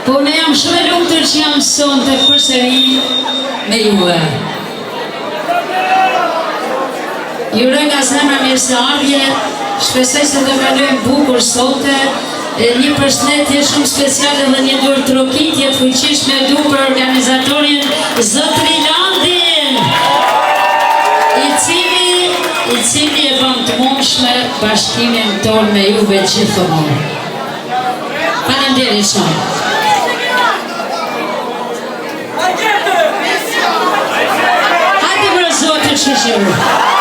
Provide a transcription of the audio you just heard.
Po ne jam shumë e lumtur që jam sonte përsëri me juve. Ju uroj nga zemra mirëseardhje, shpresoj se do kalojmë bukur sonte. Një përshëndetje shumë speciale dhe një dorë trokitje fuqishme du për organizatorin Zotri Landin, i cili e bën të mundshme bashkimin tonë me juve gjithmonë. Faleminderit shumë. Hajde për Zotin Shishëru.